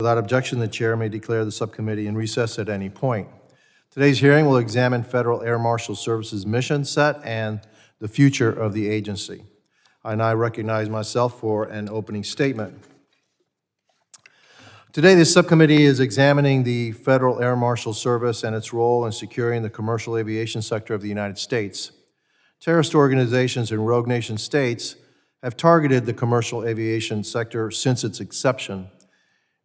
Without objection, the chair may declare the subcommittee in recess at any point. Today's hearing will examine Federal Air Marshal Service's mission set and the future of the agency. I now recognize myself for an opening statement. Today, this subcommittee is examining the Federal Air Marshal Service and its role in securing the commercial aviation sector of the United States. Terrorist organizations in rogue nation states have targeted the commercial aviation sector since its inception.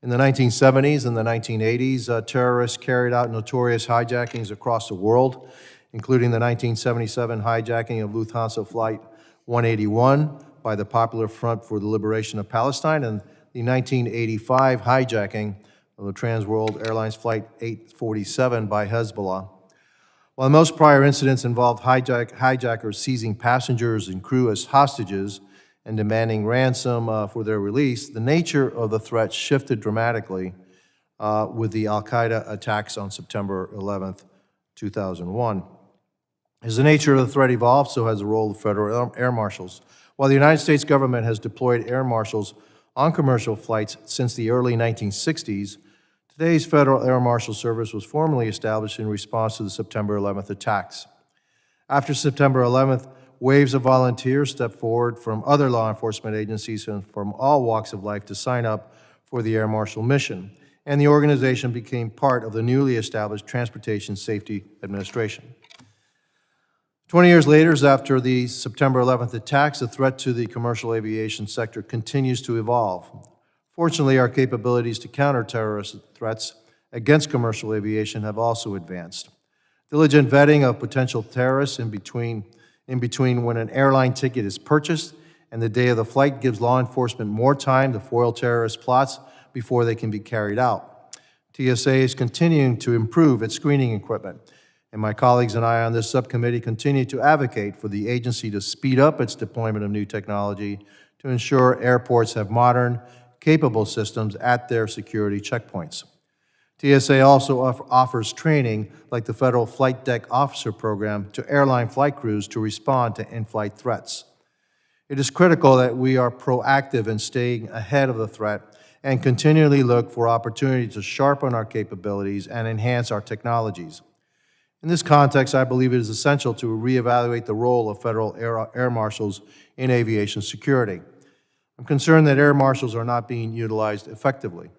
In the 1970s and the 1980s, terrorists carried out notorious hijackings across the world, including the 1977 hijacking of Lufthansa Flight 181 by the Popular Front for the Liberation of Palestine and the 1985 hijacking of the Trans World Airlines Flight 847 by Hezbollah. While most prior incidents involved hijackers seizing passengers and crew as hostages and demanding ransom for their release, the nature of the threat shifted dramatically with the al-Qaeda attacks on September 11th, 2001. As the nature of the threat evolved, so has the role of federal air marshals. While the United States government has deployed air marshals on commercial flights since the early 1960s, today's Federal Air Marshal Service was formally established in response to the September 11th attacks. After September 11th, waves of volunteers stepped forward from other law enforcement agencies and from all walks of life to sign up for the Air Marshal Mission, and the organization became part of the newly established Transportation Safety Administration. 20 years later, after the September 11th attacks, the threat to the commercial aviation sector continues to evolve. Fortunately, our capabilities to counter terrorist threats against commercial aviation have also advanced. Diligent vetting of potential terrorists in between when an airline ticket is purchased and the day of the flight gives law enforcement more time to foil terrorist plots before they can be carried out. TSA is continuing to improve its screening equipment, and my colleagues and I on this subcommittee continue to advocate for the agency to speed up its deployment of new technology to ensure airports have modern, capable systems at their security checkpoints. TSA also offers training like the Federal Flight Deck Officer Program to airline flight crews to respond to in-flight threats. It is critical that we are proactive in staying ahead of the threat and continually look for opportunities to sharpen our capabilities and enhance our technologies. In this context, I believe it is essential to reevaluate the role of federal air marshals in aviation security. I'm concerned that air marshals are not being utilized effectively.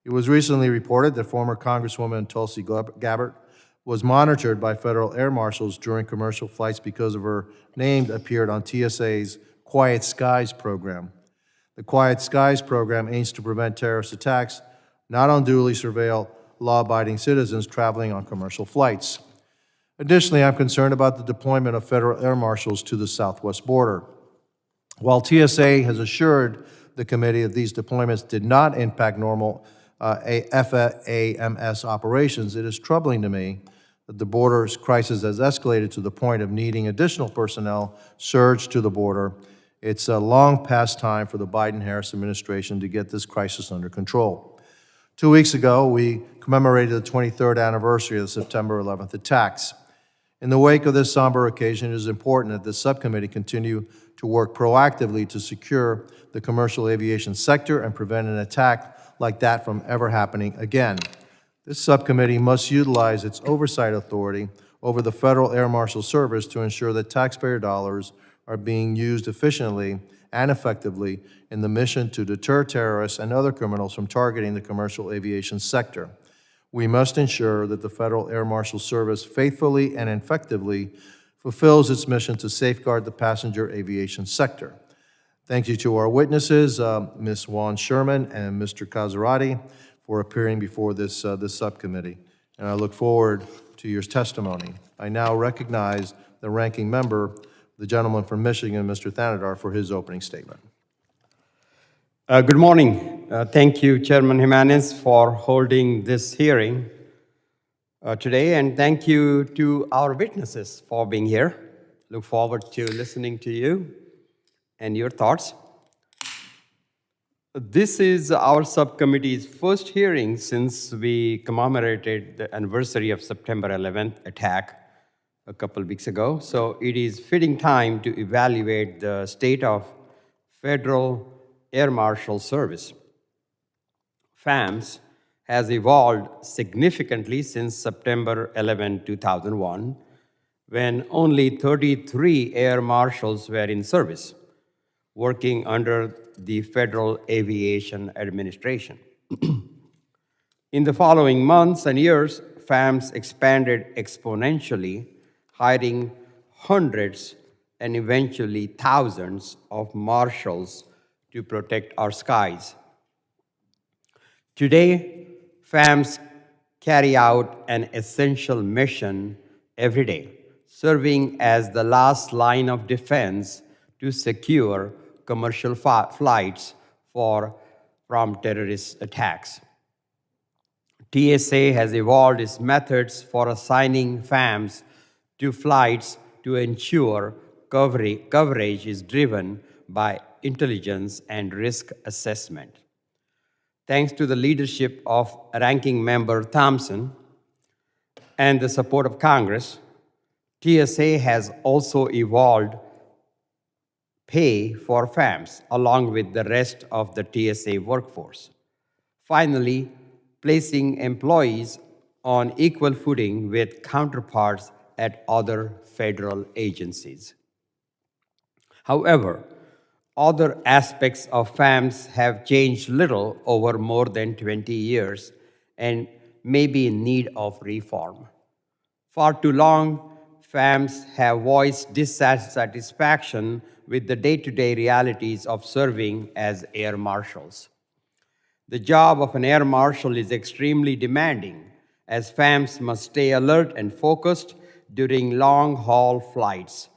It was recently reported that former Congresswoman Tulsi Gabbard was monitored by federal air marshals during commercial flights because of her name appeared on TSA's Quiet Skies program. The Quiet Skies program aims to prevent terrorist attacks, not unduly surveil law-abiding citizens traveling on commercial flights. Additionally, I'm concerned about the deployment of federal air marshals to the southwest border. While TSA has assured the committee that these deployments did not impact normal FAMS operations, it is troubling to me that the border's crisis has escalated to the point of needing additional personnel surged to the border. It's a long past time for the Biden-Harris administration to get this crisis under control. 2 weeks ago, we commemorated the 23rd anniversary of the September 11th attacks. In the wake of this somber occasion, it is important that the subcommittee continue to work proactively to secure the commercial aviation sector and prevent an attack like that from ever happening again. This subcommittee must utilize its oversight authority over the Federal Air Marshal Service to ensure that taxpayer dollars are being used efficiently and effectively in the mission to deter terrorists and other criminals from targeting the commercial aviation sector. We must ensure that the Federal Air Marshal Service faithfully and effectively fulfills its mission to safeguard the passenger aviation sector. Thank you to our witnesses, Ms. Juan Sherman and Mr. Kazarati, for appearing before this subcommittee, and I look forward to your testimony. I now recognize the ranking member, the gentleman from Michigan, Mr. Thanadar, for his opening statement. Good morning. Thank you, Chairman Giménez, for holding this hearing today, and thank you to our witnesses for being here. Look forward to listening to you and your thoughts. This is our subcommittee's first hearing since we commemorated the anniversary of September 11th attack a couple weeks ago. So it is fitting time to evaluate the state of Federal Air Marshal Service. FAMS has evolved significantly since September 11, 2001, when only 33 air marshals were in service, working under the Federal Aviation Administration. In the following months and years, FAMS expanded exponentially, hiring hundreds and eventually thousands of marshals to protect our skies. Today, FAMS carry out an essential mission every day, serving as the last line of defense to secure commercial flights from terrorist attacks. TSA has evolved its methods for assigning FAMS to flights to ensure coverage is driven by intelligence and risk assessment. Thanks to the leadership of Ranking Member Thompson and the support of Congress, TSA has also evolved pay for FAMS along with the rest of the TSA workforce. Finally, placing employees on equal footing with counterparts at other federal agencies. However, other aspects of FAMS have changed little over more than 20 years and may be in need of reform. For too long, FAMS have voiced dissatisfaction with the day-to-day realities of serving as air marshals. The job of an air marshal is extremely demanding, as FAMS must stay alert and focused during long-haul flights,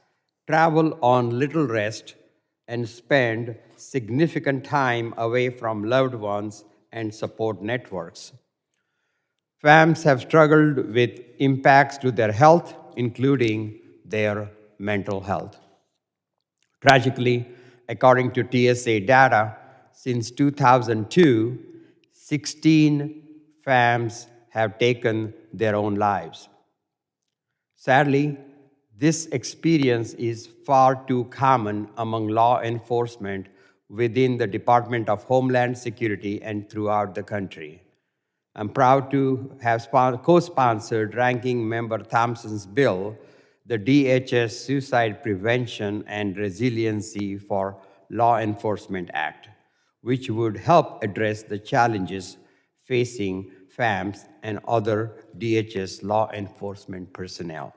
travel on little rest, and spend significant time away from loved ones and support networks. FAMS have struggled with impacts to their health, including their mental health. Tragically, according to TSA data, since 2002, 16 FAMS have taken their own lives. Sadly, this experience is far too common among law enforcement within the Department of Homeland Security and throughout the country. I'm proud to have co-sponsored Ranking Member Thompson's bill, the DHS Suicide Prevention and Resiliency for Law Enforcement Act, which would help address the challenges facing FAMS and other DHS law enforcement personnel.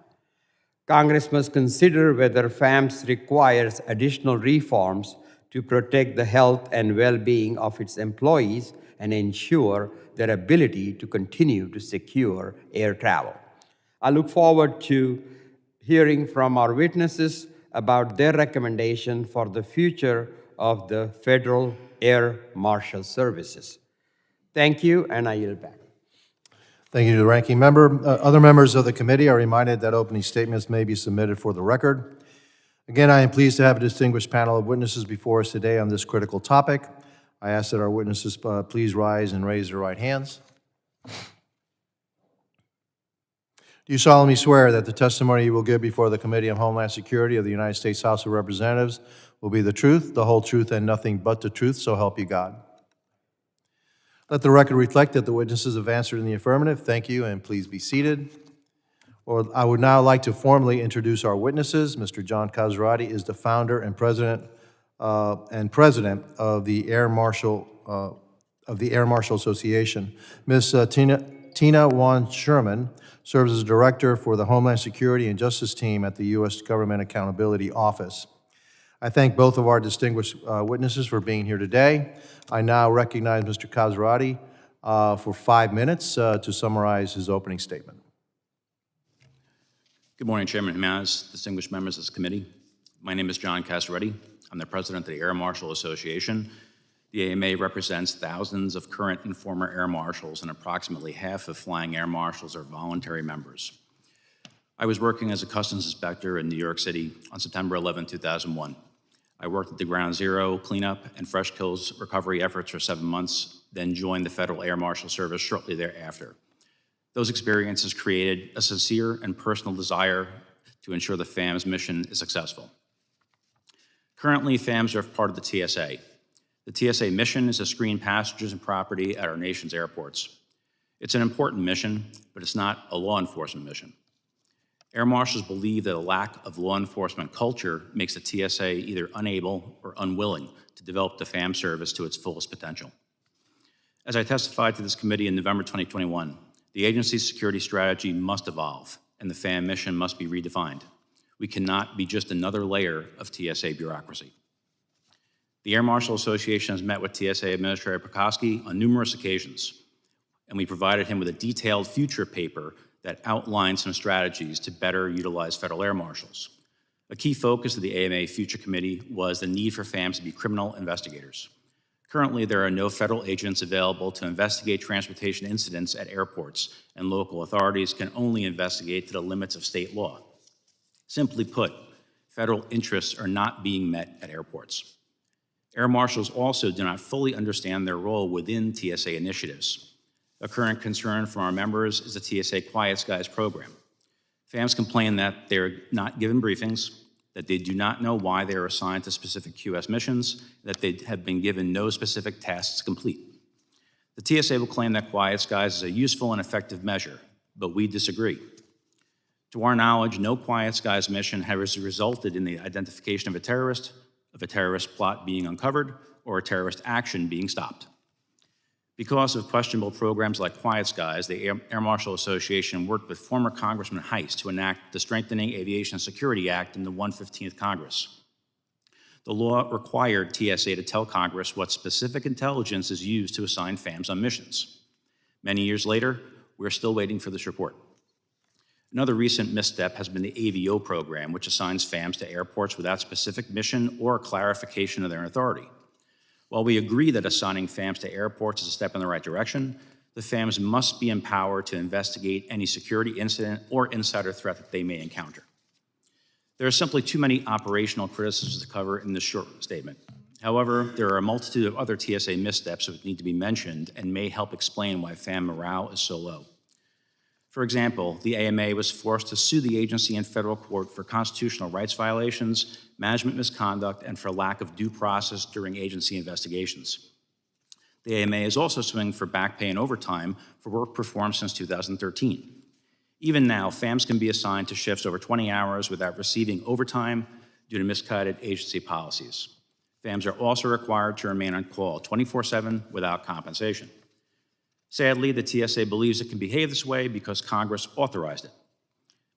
Congress must consider whether FAMS requires additional reforms to protect the health and well-being of its employees and ensure their ability to continue to secure air travel. I look forward to hearing from our witnesses about their recommendation for the future of the Federal Air Marshal Services. Thank you, and I yield back. Thank you to the ranking member. Other members of the committee are reminded that opening statements may be submitted for the record. Again, I am pleased to have a distinguished panel of witnesses before us today on this critical topic. I ask that our witnesses please rise and raise their right hands. Do you solemnly swear that the testimony you will give before the Committee on Homeland Security of the United States House of Representatives will be the truth, the whole truth, and nothing but the truth, so help you God? Let the record reflect that the witnesses have answered in the affirmative. Thank you, and please be seated. I would now like to formally introduce our witnesses. Mr. John Casarati is the founder and president of the Air Marshal Association. Ms. Tina Wan Sherman serves as director for the Homeland Security and Justice Team at the U.S. Government Accountability Office. I thank both of our distinguished witnesses for being here today. I now recognize Mr. Casarati for 5 minutes to summarize his opening statement. Good morning, Chairman Giménez, distinguished members of this committee. My name is John Casarati. I'm the president of the Air Marshal Association. The AMA represents thousands of current and former air marshals, and approximately half of flying air marshals are voluntary members. I was working as a customs inspector in New York City on September 11, 2001. I worked at the Ground Zero cleanup and fresh kills recovery efforts for 7 months, then joined the Federal Air Marshal Service shortly thereafter. Those experiences created a sincere and personal desire to ensure the FAMS mission is successful. Currently, FAMS are part of the TSA. The TSA mission is to screen passengers and property at our nation's airports. It's an important mission, but it's not a law enforcement mission. Air marshals believe that a lack of law enforcement culture makes the TSA either unable or unwilling to develop the FAM service to its fullest potential. As I testified to this committee in November 2021, the agency's security strategy must evolve, and the FAM mission must be redefined. We cannot be just another layer of TSA bureaucracy. The Air Marshal Association has met with TSA Administrator Pekoski on numerous occasions, and we provided him with a detailed future paper that outlined some strategies to better utilize federal air marshals. A key focus of the AMA Future Committee was the need for FAMs to be criminal investigators. Currently, there are no federal agents available to investigate transportation incidents at airports, and local authorities can only investigate to the limits of state law. Simply put, federal interests are not being met at airports. Air marshals also do not fully understand their role within TSA initiatives. A current concern from our members is the TSA Quiet Skies program. FAMs complain that they're not given briefings, that they do not know why they are assigned to specific QS missions, that they have been given no specific tasks to complete. The TSA will claim that Quiet Skies is a useful and effective measure, but we disagree. To our knowledge, no Quiet Skies mission has resulted in the identification of a terrorist plot being uncovered, or a terrorist action being stopped. Because of questionable programs like Quiet Skies, the Air Marshal Association worked with former Congressman Heiss to enact the Strengthening Aviation Security Act in the 115th Congress. The law required TSA to tell Congress what specific intelligence is used to assign FAMs on missions. Many years later, we're still waiting for this report. Another recent misstep has been the AVO program, which assigns FAMs to airports without specific mission or clarification of their authority. While we agree that assigning FAMs to airports is a step in the right direction, the FAMs must be empowered to investigate any security incident or insider threat that they may encounter. There are simply too many operational criticisms to cover in this short statement. However, there are a multitude of other TSA missteps that need to be mentioned and may help explain why FAM morale is so low. For example, the AMA was forced to sue the agency in federal court for constitutional rights violations, management misconduct, and for lack of due process during agency investigations. The AMA is also suing for back pay and overtime for work performed since 2013. Even now, FAMs can be assigned to shifts over 20 hours without receiving overtime due to misguided agency policies. FAMs are also required to remain on call 24/7 without compensation. Sadly, the TSA believes it can behave this way because Congress authorized it.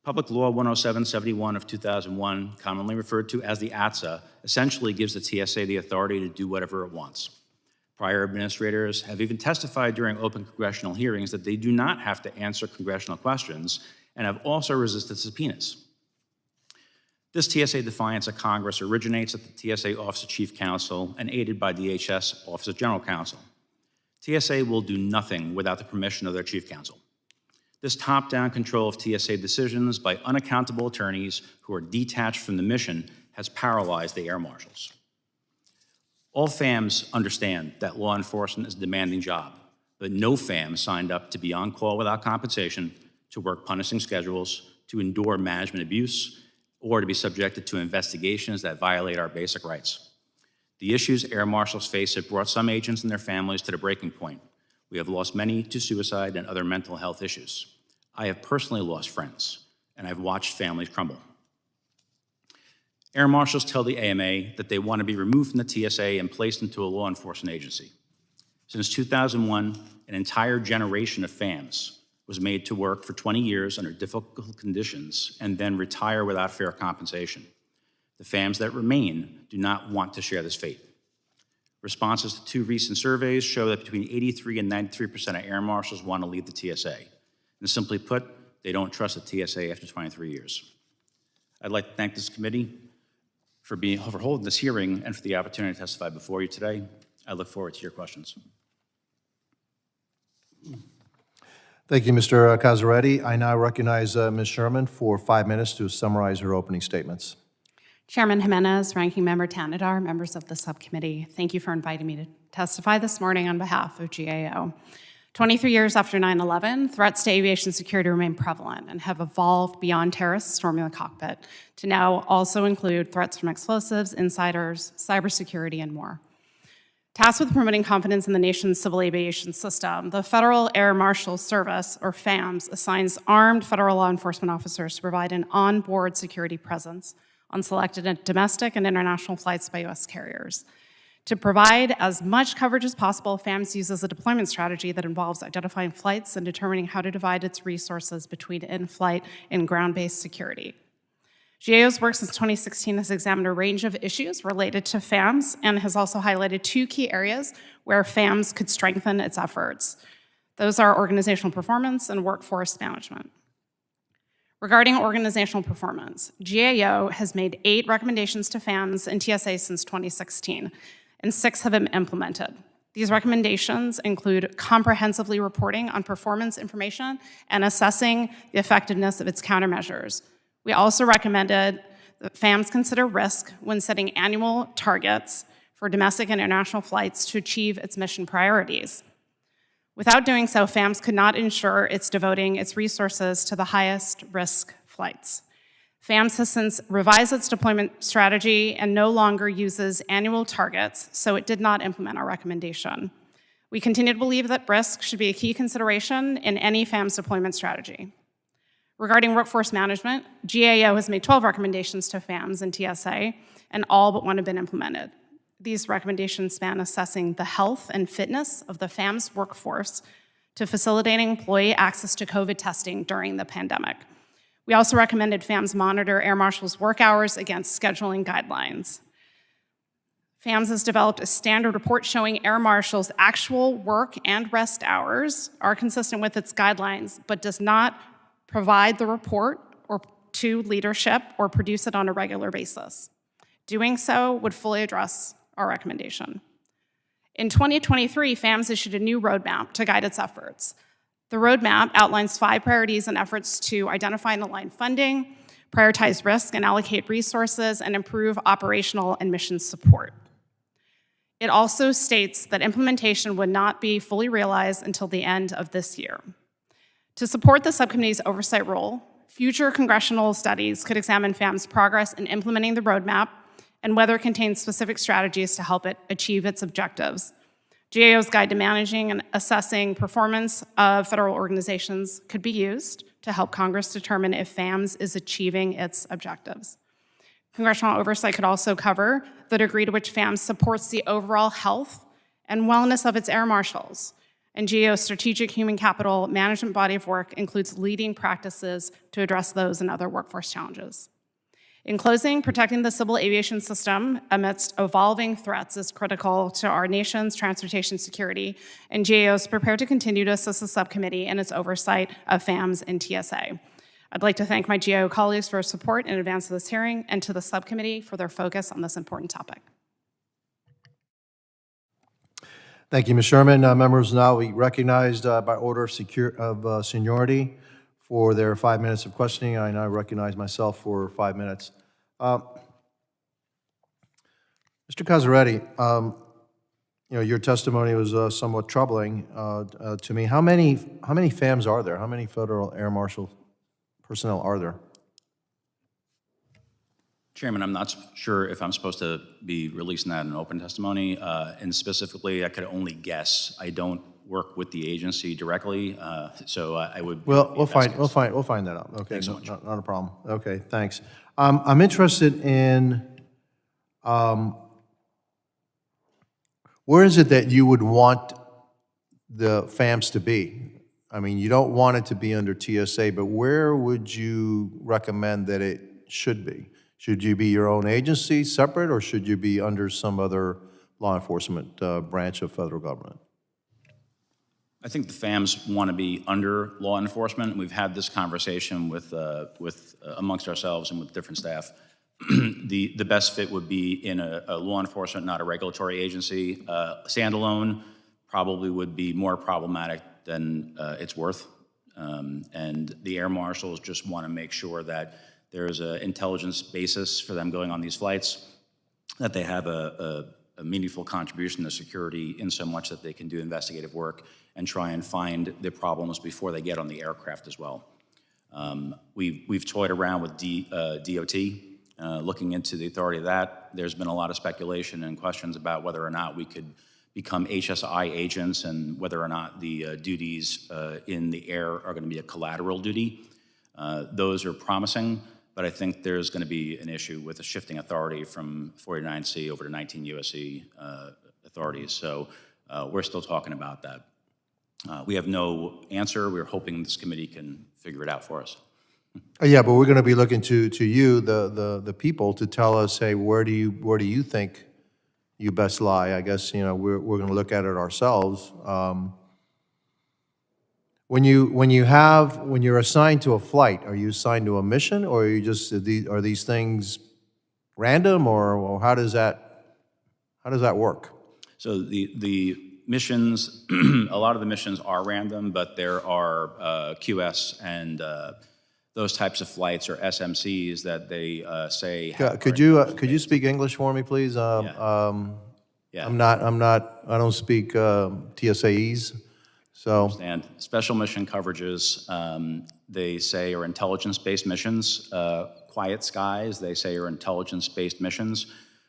Public Law 10771 of 2001, commonly referred to as the ATSA, essentially gives the TSA the authority to do whatever it wants. Prior administrators have even testified during open congressional hearings that they do not have to answer congressional questions and have also resisted subpoenas. This TSA defiance of Congress originates at the TSA Office of Chief Counsel and aided by DHS Office of General Counsel. TSA will do nothing without the permission of their chief counsel. This top-down control of TSA decisions by unaccountable attorneys who are detached from the mission has paralyzed the air marshals. All FAMs understand that law enforcement is a demanding job, but no FAM signed up to be on call without compensation, to work punishing schedules, to endure management abuse, or to be subjected to investigations that violate our basic rights. The issues air marshals face have brought some agents and their families to the breaking point. We have lost many to suicide and other mental health issues. I have personally lost friends, and I've watched families crumble. Air marshals tell the AMA that they want to be removed from the TSA and placed into a law enforcement agency. Since 2001, an entire generation of FAMs was made to work for 20 years under difficult conditions and then retire without fair compensation. The FAMs that remain do not want to share this fate. Responses to 2 recent surveys show that between 83 and 93% of air marshals want to leave the TSA. And simply put, they don't trust the TSA after 23 years. I'd like to thank this committee for holding this hearing and for the opportunity to testify before you today. I look forward to your questions. Thank you, Mr. Casaretti. I now recognize Ms. Sherman for 5 minutes to summarize her opening statements. Chairman Giménez, Ranking Member Tanadar, members of the subcommittee, thank you for inviting me to testify this morning on behalf of GAO. 23 years after 9/11, threats to aviation security remain prevalent and have evolved beyond terrorists storming the cockpit to now also include threats from explosives, insiders, cybersecurity, and more. Tasked with promoting confidence in the nation's civil aviation system, the Federal Air Marshal Service, or FAMS, assigns armed federal law enforcement officers to provide an onboard security presence on selected domestic and international flights by U.S. carriers. To provide as much coverage as possible, FAMS uses a deployment strategy that involves identifying flights and determining how to divide its resources between in-flight and ground-based security. GAO's work since 2016 has examined a range of issues related to FAMS and has also highlighted two key areas where FAMS could strengthen its efforts. Those are organizational performance and workforce management. Regarding organizational performance, GAO has made 8 recommendations to FAMS and TSA since 2016, and 6 have been implemented. These recommendations include comprehensively reporting on performance information and assessing the effectiveness of its countermeasures. We also recommended that FAMS consider risk when setting annual targets for domestic and international flights to achieve its mission priorities. Without doing so, FAMS could not ensure it's devoting its resources to the highest risk flights. FAMS has since revised its deployment strategy and no longer uses annual targets, so it did not implement our recommendation. We continue to believe that risk should be a key consideration in any FAMS deployment strategy. Regarding workforce management, GAO has made 12 recommendations to FAMS and TSA, and all but one have been implemented. These recommendations span assessing the health and fitness of the FAMS workforce to facilitating employee access to COVID testing during the pandemic. We also recommended FAMS monitor air marshals' work hours against scheduling guidelines. FAMS has developed a standard report showing air marshals' actual work and rest hours are consistent with its guidelines, but does not provide the report to leadership or produce it on a regular basis. Doing so would fully address our recommendation. In 2023, FAMS issued a new roadmap to guide its efforts. The roadmap outlines 5 priorities and efforts to identify and align funding, prioritize risk and allocate resources, and improve operational and mission support. It also states that implementation would not be fully realized until the end of this year. To support the subcommittee's oversight role, future congressional studies could examine FAM's progress in implementing the roadmap and whether it contains specific strategies to help it achieve its objectives. GAO's Guide to Managing and Assessing Performance of Federal Organizations could be used to help Congress determine if FAMS is achieving its objectives. Congressional oversight could also cover the degree to which FAMS supports the overall health and wellness of its air marshals. And GAO's strategic human capital management body of work includes leading practices to address those and other workforce challenges. In closing, protecting the civil aviation system amidst evolving threats is critical to our nation's transportation security, and GAO is prepared to continue to assist the subcommittee in its oversight of FAMS and TSA. I'd like to thank my GAO colleagues for their support in advance of this hearing and to the subcommittee for their focus on this important topic. Thank you, Ms. Sherman. Members now be recognized by order of seniority for their 5 minutes of questioning. I now recognize myself for 5 minutes. Mr. Casaretti, your testimony was somewhat troubling to me. How many FAMs are there? How many Federal Air Marshal personnel are there? Chairman, I'm not sure if I'm supposed to be releasing that in open testimony, and specifically, I could only guess. I don't work with the agency directly, so I would. Well, we'll find that out. Okay, Thanks so much. Not a problem. Okay, thanks. I'm interested in where is it that you would want the FAMS to be? I mean, you don't want it to be under TSA, but where would you recommend that it should be? Should you be your own agency, separate, or should you be under some other law enforcement branch of federal government? I think the FAMs want to be under law enforcement. We've had this conversation with amongst ourselves and with different staff. The best fit would be in a law enforcement, not a regulatory agency. Standalone probably would be more problematic than it's worth. And the air marshals just want to make sure that there's an intelligence basis for them going on these flights, that they have a meaningful contribution to security in so much that they can do investigative work and try and find the problems before they get on the aircraft as well. We've toyed around with DOT, looking into the authority of that. There's been a lot of speculation and questions about whether or not we could become HSI agents and whether or not the duties in the air are going to be a collateral duty. Those are promising, but I think there's going to be an issue with the shifting authority from 49C over to 19 USC authorities. So we're still talking about that. We have no answer. We're hoping this committee can figure it out for us. Yeah, but we're going to be looking to you, the people, to tell us, hey, where do you think you best lie? I guess, you know, we're going to look at it ourselves. When you're assigned to a flight, are you assigned to a mission, or are you just are these things random, or how does that work? So the missions, a lot of the missions are random, but there are QS and those types of flights, or SMCs, that they say. Could you speak English for me, please? Yeah. I don't speak TSAEs, so. And special mission coverages, they say, are intelligence-based missions. Quiet skies, they say, are intelligence-based missions.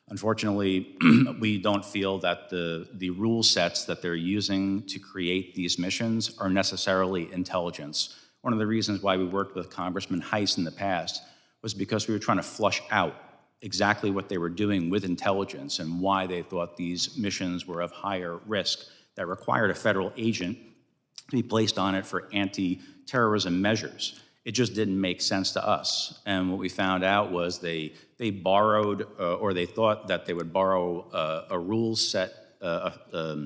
Unfortunately, we don't feel that the rule sets that they're using to create these missions are necessarily intelligence. One of the reasons why we worked with Congressman Heiss in the past was because we were trying to flush out exactly what they were doing with intelligence and why they thought these missions were of higher risk that required a federal agent to be placed on it for anti-terrorism measures. It just didn't make sense to us. And what we found out was they borrowed, or they thought that they would borrow a rules set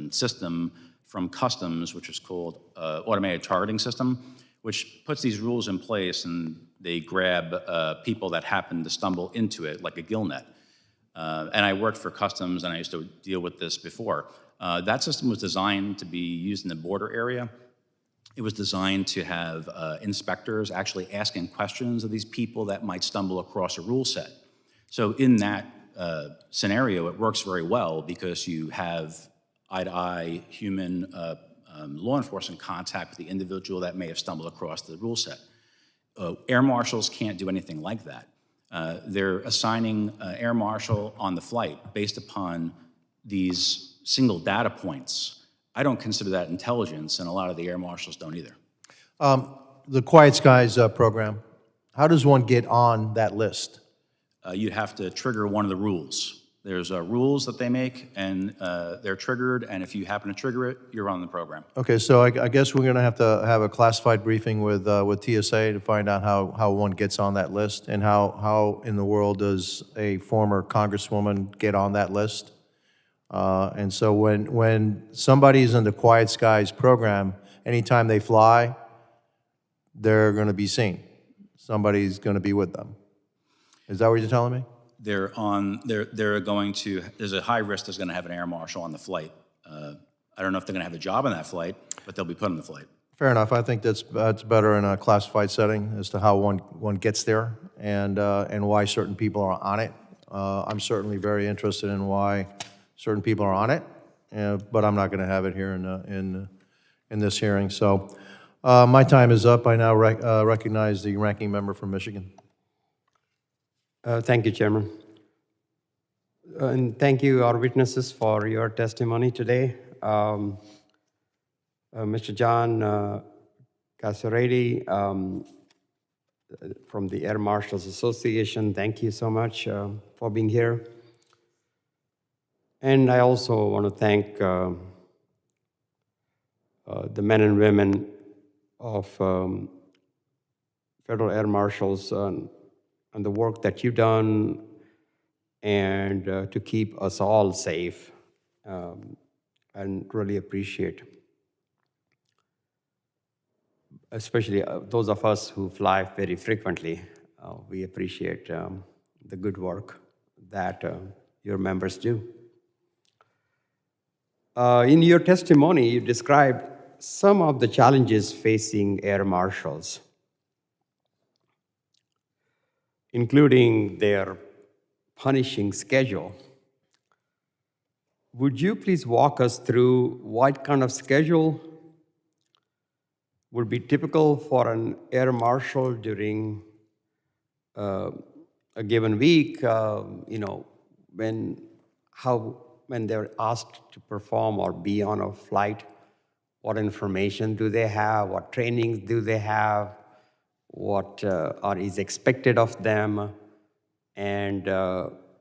system from Customs, which is called automated targeting system, which puts these rules in place, and they grab people that happen to stumble into it, like a gill net. And I worked for Customs, and I used to deal with this before. That system was designed to be used in the border area. It was designed to have inspectors actually asking questions of these people that might stumble across a rule set. So in that scenario, it works very well because you have eye-to-eye human law enforcement contact with the individual that may have stumbled across the rule set. Air marshals can't do anything like that. They're assigning an air marshal on the flight based upon these single data points. I don't consider that intelligence, and a lot of the air marshals don't either. The Quiet Skies program, how does one get on that list? You'd have to trigger one of the rules. There's rules that they make, and they're triggered, and if you happen to trigger it, you're on the program. Okay, so I guess we're going to have a classified briefing with TSA to find out how one gets on that list, and how in the world does a former congresswoman get on that list. And so when somebody's in the Quiet Skies program, anytime they fly, they're going to be seen. Somebody's going to be with them. Is that what you're telling me? They're going to, there's a high risk there's going to have an air marshal on the flight. I don't know if they're going to have a job on that flight, but they'll be put on the flight. Fair enough. I think that's better in a classified setting as to how one gets there and why certain people are on it. I'm certainly very interested in why certain people are on it, but I'm not going to have it here in this hearing. So my time is up. I now recognize the ranking member from Michigan. Thank you, Chairman. And thank you, our witnesses, for your testimony today. Mr. John Casaretti from the Air Marshals Association, thank you so much for being here. And I also want to thank the men and women of Federal Air Marshals and the work that you've done and to keep us all safe, and really appreciate, especially those of us who fly very frequently. We appreciate the good work that your members do. In your testimony, you described some of the challenges facing air marshals, including their punishing schedule. Would you please walk us through what kind of schedule would be typical for an air marshal during a given week? How when they're asked to perform or be on a flight, what information do they have, what trainings do they have, what is expected of them, and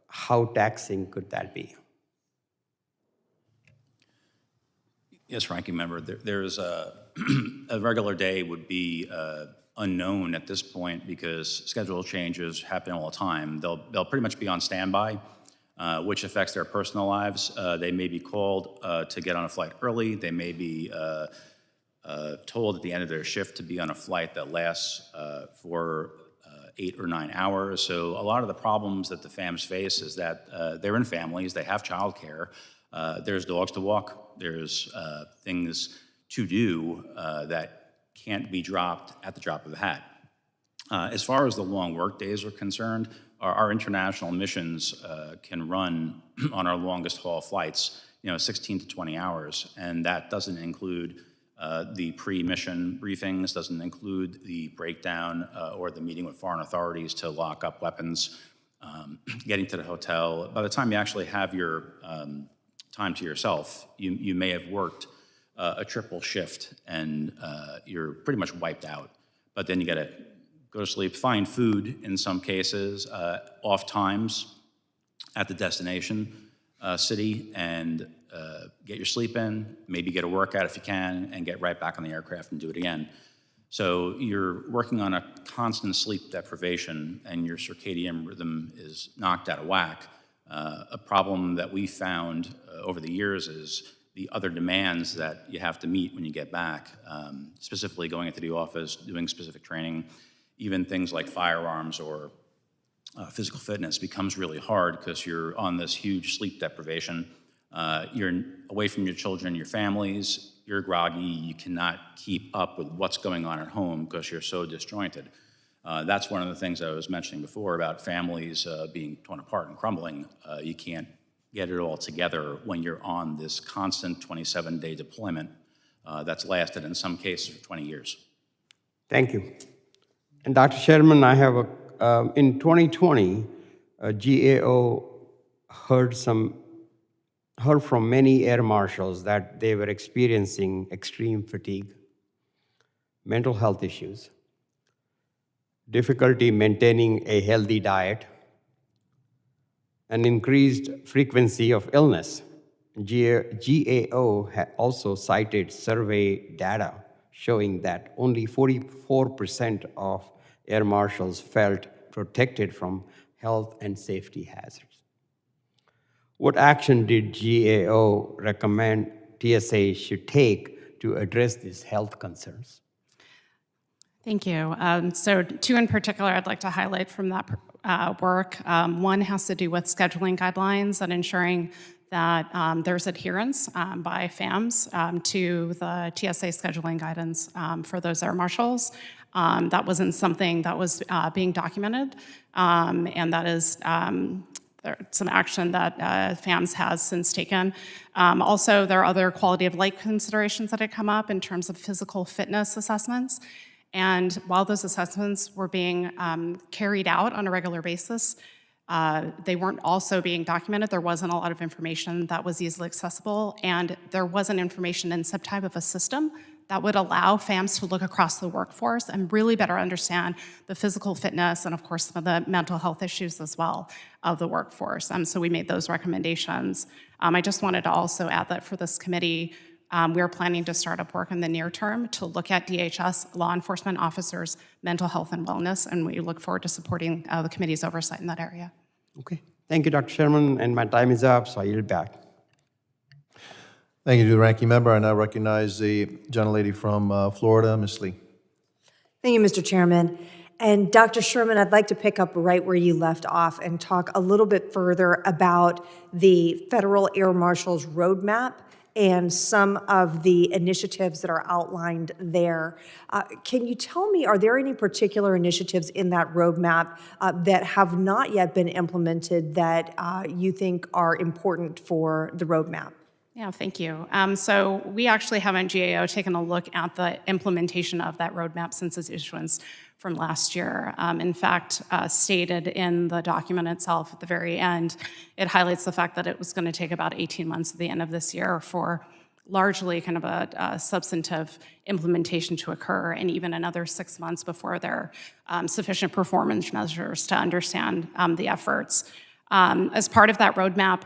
how taxing could that be? Yes, Ranking Member, there's a regular day would be unknown at this point because schedule changes happen all the time. They'll pretty much be on standby, which affects their personal lives. They may be called to get on a flight early. They may be told at the end of their shift to be on a flight that lasts for 8 or 9 hours. So a lot of the problems that the FAMs face is that they're in families, they have childcare, there's dogs to walk, there's things to do that can't be dropped at the drop of a hat. As far as the long work days are concerned, our international missions can run on our longest haul flights, 16 to 20 hours, and that doesn't include the pre-mission briefings, doesn't include the breakdown or the meeting with foreign authorities to lock up weapons, getting to the hotel. By the time you actually have your time to yourself, you may have worked a triple shift and you're pretty much wiped out. But then you gotta go to sleep, find food in some cases, off times at the destination city, and get your sleep in, maybe get a workout if you can, and get right back on the aircraft and do it again. So you're working on a constant sleep deprivation and your circadian rhythm is knocked out of whack. A problem that we found over the years is the other demands that you have to meet when you get back, specifically going into the office, doing specific training, even things like firearms or physical fitness becomes really hard because you're on this huge sleep deprivation. You're away from your children, your families, you're groggy, you cannot keep up with what's going on at home because you're so disjointed. That's one of the things I was mentioning before about families being torn apart and crumbling. You can't get it all together when you're on this constant 27-day deployment that's lasted in some cases for 20 years. Thank you. And Dr. Sherman, I have in 2020, GAO heard from many air marshals that they were experiencing extreme fatigue, mental health issues, difficulty maintaining a healthy diet, an increased frequency of illness. GAO also cited survey data showing that only 44% of air marshals felt protected from health and safety hazards. What action did GAO recommend TSA should take to address these health concerns? Thank you. So 2 in particular I'd like to highlight from that work. One has to do with scheduling guidelines and ensuring that there's adherence by FAMs to the TSA scheduling guidance for those air marshals. That wasn't something that was being documented, and that is some action that FAMS has since taken. Also, there are other quality of life considerations that had come up in terms of physical fitness assessments. And while those assessments were being carried out on a regular basis, they weren't also being documented. There wasn't a lot of information that was easily accessible, and there wasn't information in some type of a system that would allow FAMs to look across the workforce and really better understand the physical fitness and, of course, some of the mental health issues as well of the workforce. So we made those recommendations. I just wanted to also add that for this committee, we are planning to start up work in the near term to look at DHS law enforcement officers' mental health and wellness, and we look forward to supporting the committee's oversight in that area. Okay. Thank you, Dr. Sherman, and my time is up, so I yield back. Thank you to the ranking member. I now recognize the gentlelady from Florida, Ms. Lee. Thank you, Mr. Chairman. And Dr. Sherman, I'd like to pick up right where you left off and talk a little bit further about the Federal Air Marshal's roadmap and some of the initiatives that are outlined there. Can you tell me, are there any particular initiatives in that roadmap that have not yet been implemented that you think are important for the roadmap? Yeah, thank you. So we actually have at GAO taken a look at the implementation of that roadmap since its issuance from last year. In fact, stated in the document itself at the very end, it highlights the fact that it was going to take about 18 months at the end of this year for largely kind of a substantive implementation to occur, and even another 6 months before there are sufficient performance measures to understand the efforts. As part of that roadmap,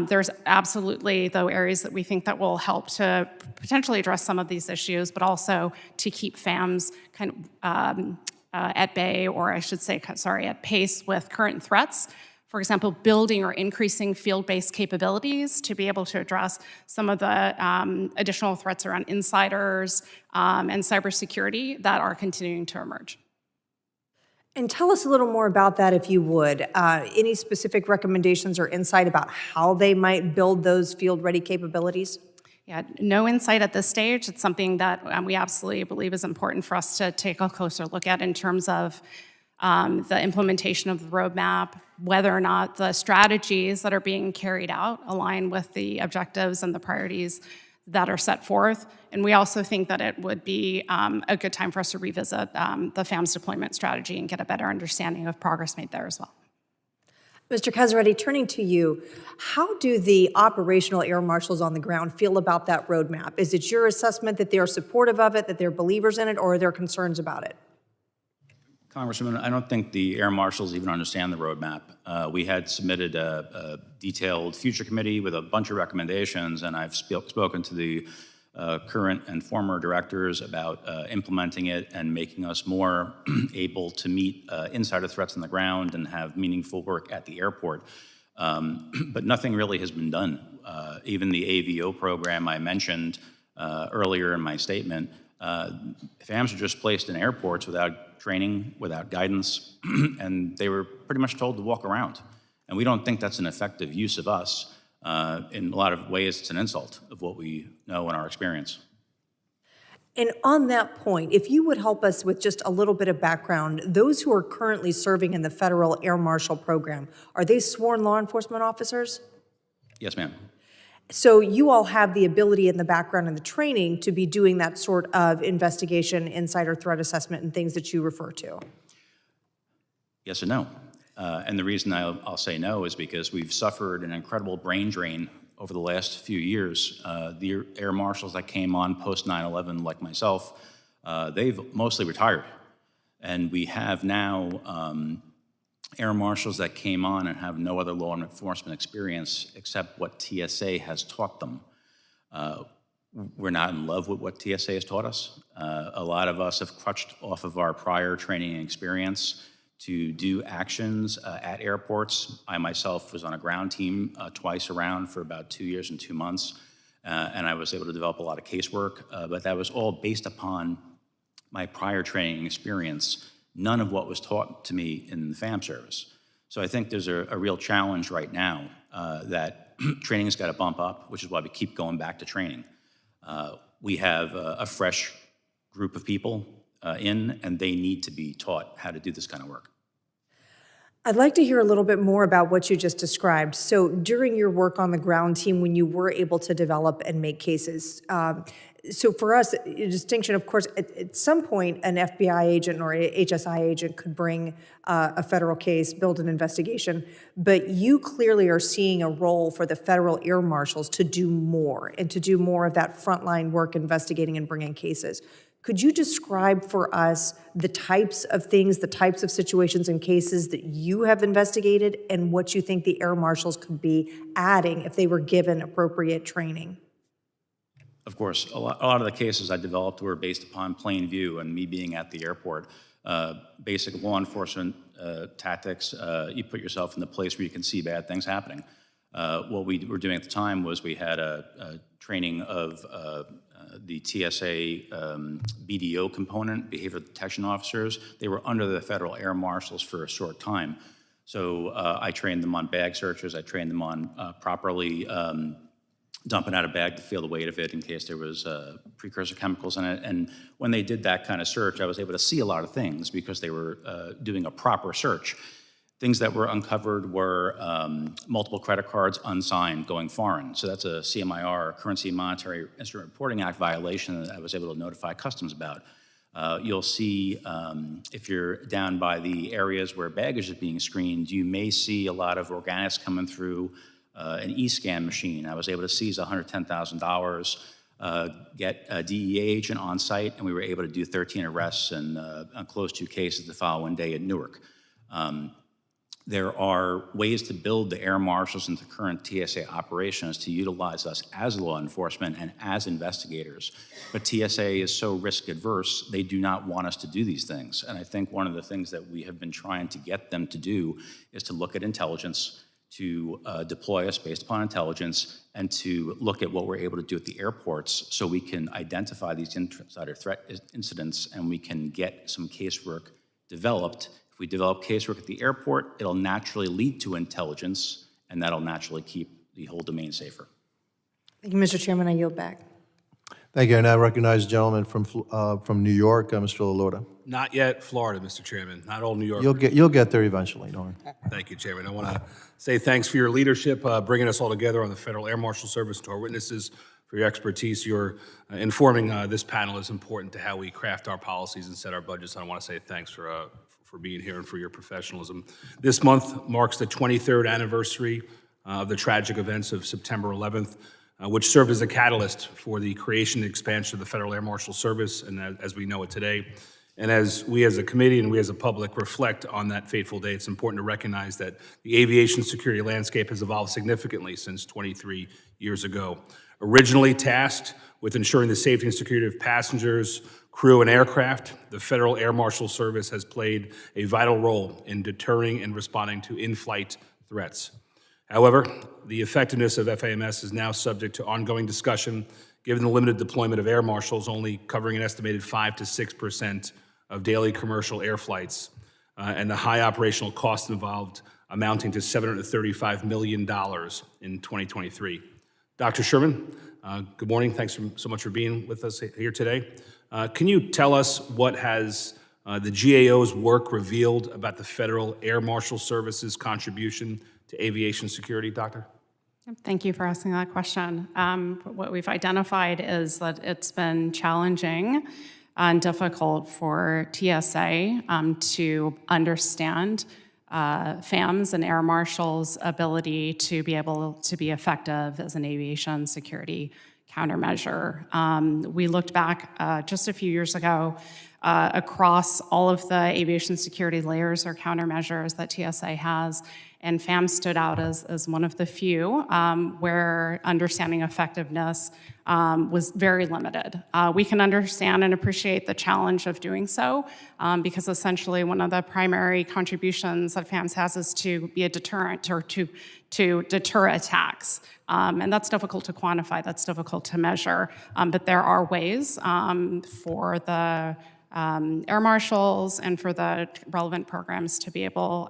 there's absolutely, though, areas that we think that will help to potentially address some of these issues, but also to keep FAMs kind of at bay, or I should say, sorry, at pace with current threats. For example, building or increasing field-based capabilities to be able to address some of the additional threats around insiders and cybersecurity that are continuing to emerge. And tell us a little more about that, if you would. Any specific recommendations or insight about how they might build those field-ready capabilities? Yeah, no insight at this stage. It's something that we absolutely believe is important for us to take a closer look at in terms of the implementation of the roadmap, whether or not the strategies that are being carried out align with the objectives and the priorities that are set forth. And we also think that it would be a good time for us to revisit the FAMS deployment strategy and get a better understanding of progress made there as well. Mr. Casaretti, turning to you, how do the operational air marshals on the ground feel about that roadmap? Is it your assessment that they're supportive of it, that they're believers in it, or are there concerns about it? Congressman, I don't think the air marshals even understand the roadmap. We had submitted a detailed future committee with a bunch of recommendations, and I've spoken to the current and former directors about implementing it and making us more able to meet insider threats on the ground and have meaningful work at the airport. But nothing really has been done. Even the AVO program I mentioned earlier in my statement, FAMs are just placed in airports without training, without guidance, and they were pretty much told to walk around. And we don't think that's an effective use of us. In a lot of ways, it's an insult of what we know in our experience. And on that point, if you would help us with just a little bit of background, those who are currently serving in the Federal Air Marshal program, are they sworn law enforcement officers? Yes, ma'am. So you all have the ability in the background and the training to be doing that sort of investigation, insider threat assessment, and things that you refer to? Yes and no. And the reason I'll say no is because we've suffered an incredible brain drain over the last few years. The air marshals that came on post 9/11, like myself, they've mostly retired. And we have now air marshals that came on and have no other law enforcement experience except what TSA has taught them. We're not in love with what TSA has taught us. A lot of us have crutched off of our prior training and experience to do actions at airports. I myself was on a ground team twice around for about 2 years and 2 months, and I was able to develop a lot of casework, but that was all based upon my prior training and experience, none of what was taught to me in the FAM service. So I think there's a real challenge right now that training has got to bump up, which is why we keep going back to training. We have a fresh group of people and they need to be taught how to do this kind of work. I'd like to hear a little bit more about what you just described. So during your work on the ground team, when you were able to develop and make cases, so for us, a distinction, of course, at some point, an FBI agent or HSI agent could bring a federal case, build an investigation, but you clearly are seeing a role for the Federal Air Marshals to do more and to do more of that frontline work investigating and bringing cases. Could you describe for us the types of things, the types of situations and cases that you have investigated and what you think the Air Marshals could be adding if they were given appropriate training? Of course, a lot of the cases I developed were based upon plain view and me being at the airport. Basic law enforcement tactics, you put yourself in the place where you can see bad things happening. What we were doing at the time was we had a training of the TSA BDO component, behavioral detection officers. They were under the Federal Air Marshals for a short time. So I trained them on bag searches. I trained them on properly dumping out a bag to feel the weight of it in case there was precursor chemicals in it. And when they did that kind of search, I was able to see a lot of things because they were doing a proper search. Things that were uncovered were multiple credit cards unsigned going foreign. So that's a CMIR, Currency and Monetary Instrument Reporting Act violation that I was able to notify Customs about. You'll see, if you're down by the areas where baggage is being screened, you may see a lot of organics coming through an e-scan machine. I was able to seize $110,000, get a DEA agent on site, and we were able to do 13 arrests and close 2 cases the following day at Newark. There are ways to build the air marshals into current TSA operations to utilize us as law enforcement and as investigators. But TSA is so risk adverse, they do not want us to do these things. And I think one of the things that we have been trying to get them to do is to look at intelligence, to deploy us based upon intelligence, and to look at what we're able to do at the airports so we can identify these insider threat incidents and we can get some casework developed. If we develop casework at the airport, it'll naturally lead to intelligence, and that'll naturally keep the whole domain safer. Thank you, Mr. Chairman. I yield back. Thank you. I now recognize the gentleman from New York, Mr. LaLorda. Not yet Florida, Mr. Chairman. Not all New York. You'll get there eventually, don't worry. Thank you, Chairman. I want to say thanks for your leadership, bringing us all together on the Federal Air Marshal Service, to our witnesses for your expertise. Your informing this panel is important to how we craft our policies and set our budgets. I want to say thanks for being here and for your professionalism. This month marks the 23rd anniversary of the tragic events of September 11th, which served as a catalyst for the creation and expansion of the Federal Air Marshal Service, and as we know it today. And as we as a committee and we as a public reflect on that fateful day, it's important to recognize that the aviation security landscape has evolved significantly since 23 years ago. Originally tasked with ensuring the safety and security of passengers, crew, and aircraft, the Federal Air Marshal Service has played a vital role in deterring and responding to in-flight threats. However, the effectiveness of FAMS is now subject to ongoing discussion, given the limited deployment of air marshals, only covering an estimated 5 to 6% of daily commercial air flights, and the high operational costs involved amounting to $735 million in 2023. Dr. Sherman, good morning. Thanks so much for being with us here today. Can you tell us what has the GAO's work revealed about the Federal Air Marshal Service's contribution to aviation security, Doctor? Thank you for asking that question. What we've identified is that it's been challenging and difficult for TSA to understand FAM's and air marshals' ability to be able to be effective as an aviation security countermeasure. We looked back just a few years ago across all of the aviation security layers or countermeasures that TSA has, and FAM stood out as one of the few where understanding effectiveness was very limited. We can understand and appreciate the challenge of doing so because essentially one of the primary contributions that FAMS has is to be a deterrent or to deter attacks. And that's difficult to quantify, that's difficult to measure, but there are ways for the air marshals and for the relevant programs to be able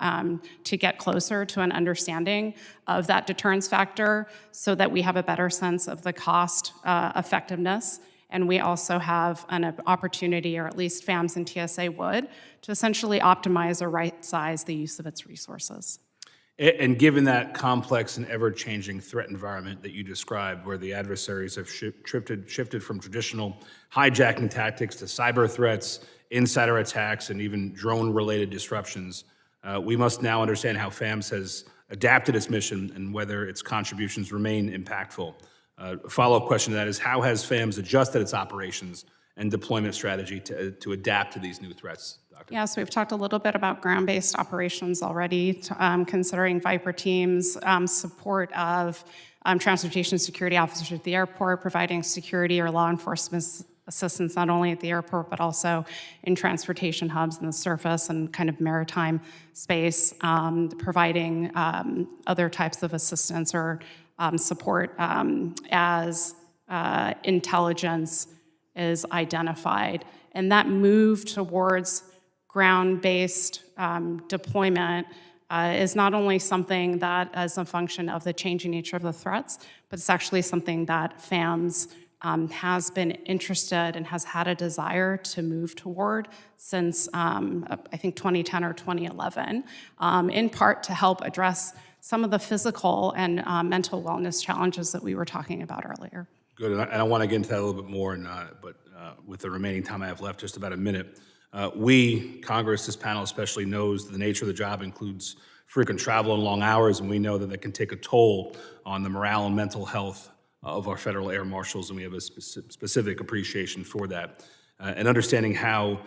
to get closer to an understanding of that deterrence factor so that we have a better sense of the cost effectiveness. And we also have an opportunity, or at least FAMS and TSA would, to essentially optimize or right-size the use of its resources. And given that complex and ever-changing threat environment that you described, where the adversaries have shifted from traditional hijacking tactics to cyber threats, insider attacks, and even drone-related disruptions, we must now understand how FAMS has adapted its mission and whether its contributions remain impactful. A follow-up question to that is, how has FAMS adjusted its operations and deployment strategy to adapt to these new threats? Dr. Yes, we've talked a little bit about ground-based operations already, considering Viper teams, support of transportation security officers at the airport, providing security or law enforcement assistance not only at the airport but also in transportation hubs in the surface and kind of maritime space, providing other types of assistance or support as intelligence is identified. And that move towards ground-based deployment is not only something that is a function of the changing nature of the threats, but it's actually something that FAMS has been interested and has had a desire to move toward since, I think, 2010 or 2011, in part to help address some of the physical and mental wellness challenges that we were talking about earlier. Good, and I want to get into that a little bit more, but with the remaining time I have left, just about a minute. We, Congress, this panel especially, knows the nature of the job includes frequent travel and long hours, and we know that can take a toll on the morale and mental health of our federal air marshals, and we have a specific appreciation for that. And understanding how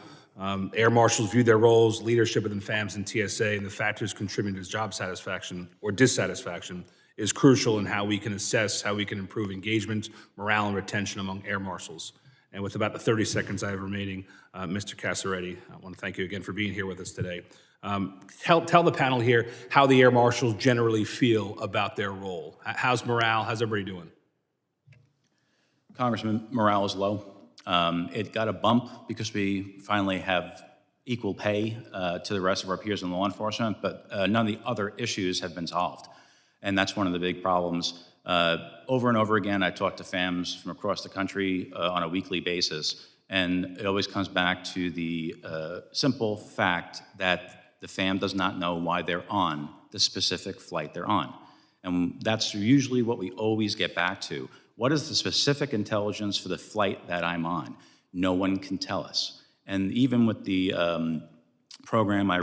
air marshals view their roles, leadership within FAMS and TSA, and the factors contributing to job satisfaction or dissatisfaction is crucial in how we can assess how we can improve engagement, morale, and retention among air marshals. And with about the 30 seconds I have remaining, Mr. Casaretti, I want to thank you again for being here with us today. Tell the panel here how the air marshals generally feel about their role. How's morale? How's everybody doing? Congressman, morale is low. It got a bump because we finally have equal pay to the rest of our peers in law enforcement, but none of the other issues have been solved. And that's one of the big problems. Over and over again, I talk to FAMs from across the country on a weekly basis, and it always comes back to the simple fact that the FAM does not know why they're on the specific flight they're on. And that's usually what we always get back to. What is the specific intelligence for the flight that I'm on? No one can tell us. And even with the program I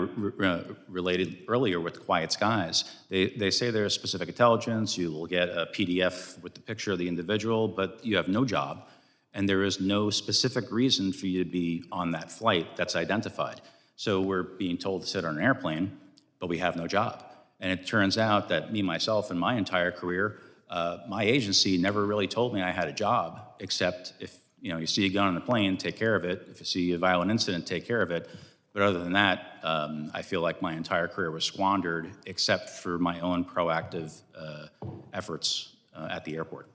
related earlier with Quiet Skies, they say there's specific intelligence, you will get a PDF with the picture of the individual, but you have no job, and there is no specific reason for you to be on that flight that's identified. So we're being told to sit on an airplane, but we have no job. And it turns out that me, myself, and my entire career, my agency never really told me I had a job, except if you see a gun on the plane, take care of it. If you see a violent incident, take care of it. But other than that, I feel like my entire career was squandered, except for my own proactive efforts at the airport.